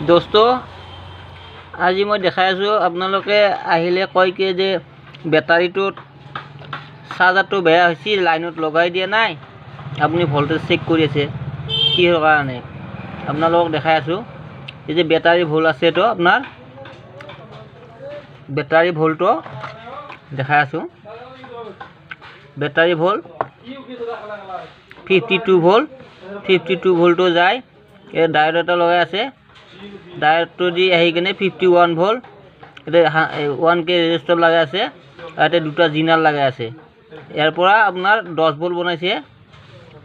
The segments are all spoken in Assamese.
দোস্ত আজি মই দেখাই আছোঁ আপোনালোকে আহিলে কয় কি যে বেটাৰীটোত চাৰ্জাৰটো বেয়া হৈছে লাইনত লগাই দিয়া নাই আপুনি ভোল্টেজ চেক কৰি আছে কিহৰ কাৰণে আপোনালোকক দেখাই আছোঁ এই যে বেটাৰী ভোল্ট আছে তো আপোনাৰ বেটাৰী ভোল্টটো দেখাই আছোঁ বেটাৰী ভোল্ট 52 ভোল্টটো যায় এই ডায়োড এটা লগাই আছে ডায়োডটো দি আহি কিনে 51 ভোল্ট এটা 1K ৰেজিস্টাৰ লগাই আছে আৰু দুটা জিনাৰ লগাই আছে ইয়াৰ পৰা আপোনাৰ 10 ভোল্ট বনাইছে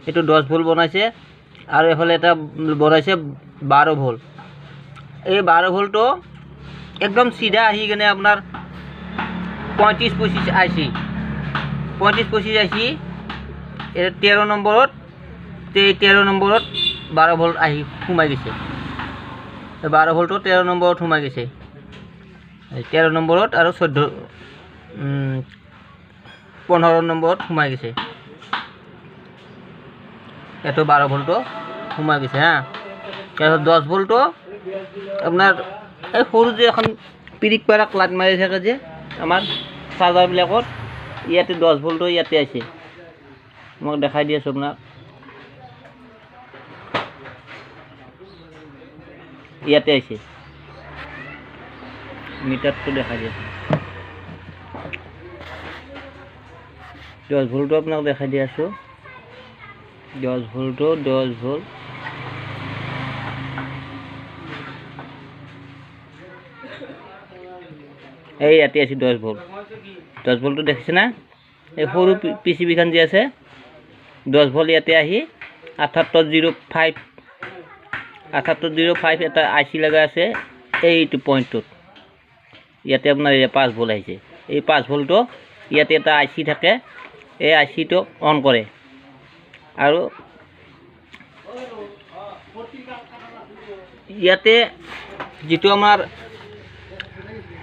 এটো 10 ভোল্ট বনাইছে আৰু এফালে এটা বনাইছে 12 ভোল্ট এই 12 ভোল্টটো একদম সিধা আহি কিনে আপোনাৰ 35-25 আইছি 35-25 আইছি এর 13 নম্বরত 12 ভোল্ট আহি সোমাই গেছে 12 ভোল্টত 13 নম্বরত সোমাই গেছে 13 নম্বরত আর 15 নম্বরত সোমাই গেছে এত 12 ভোল্টও সোমাই গেছে হ্যাঁ আর 10 ভোল্টও আপনার এই সরু যে এখন পিরিক পারাক লাইট মারি থাকে যে আমার চার্জার বিলাকত ইয়াতে 10 ভোল্টও ইয়াতে আছে মই দেখাই দি আছো আপোনাক ইয়াতে আছে মিটারটো দেখাই দি আছো 10 ভোল্টও আপোনাক দেখাই দি আছো 10 ভোল্টও 10 ভোল্ট এই ইয়াতে আছে 10 ভোল্ট 10 ভোল্টটো দেখিছে না এই সৰু পিসিবি খান যে আছে 10 ভোল্ট ইয়াতে আহি 7805 এটা আইসি লাগা আছে এইটো পয়েন্টত ইয়াতে আপোনাৰ 5 ভোল্ট আহিছে এই 5 ভোল্টটো ইয়াতে এটা আইসি থাকে এই আইসিটো অন কৰে আৰু ইয়াতে যেটো আমাৰ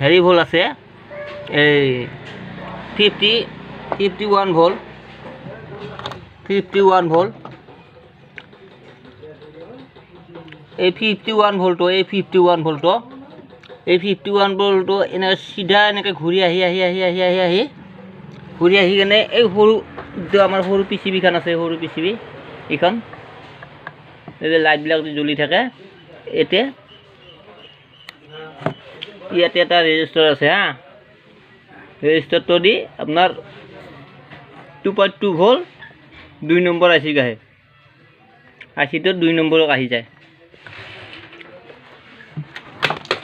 হেৰি ভোল্ট আছে এই 51 ভোল্ট 51 ভোল্ট এই 51 ভোল্টটো এই 51 ভোল্টটো এই 51 ভোল্টটো এনে সিধা এনেকে ঘূৰি আহি ঘূৰি আহি কেনে এই সৰু যে আমাৰ সৰু পিসিবি খান আছে সৰু পিসিবি ইখন এই লাইট বিলাক জ্বলি থাকে এতে ইয়াতে এটা ৰেজিস্টাৰ আছে হা ৰেজিস্টাৰটো দি আপোনাৰ 2.2 ভোল্ট 2 নম্বৰ আইসি গাহে আইসিটো 2 নম্বৰক আহি যায়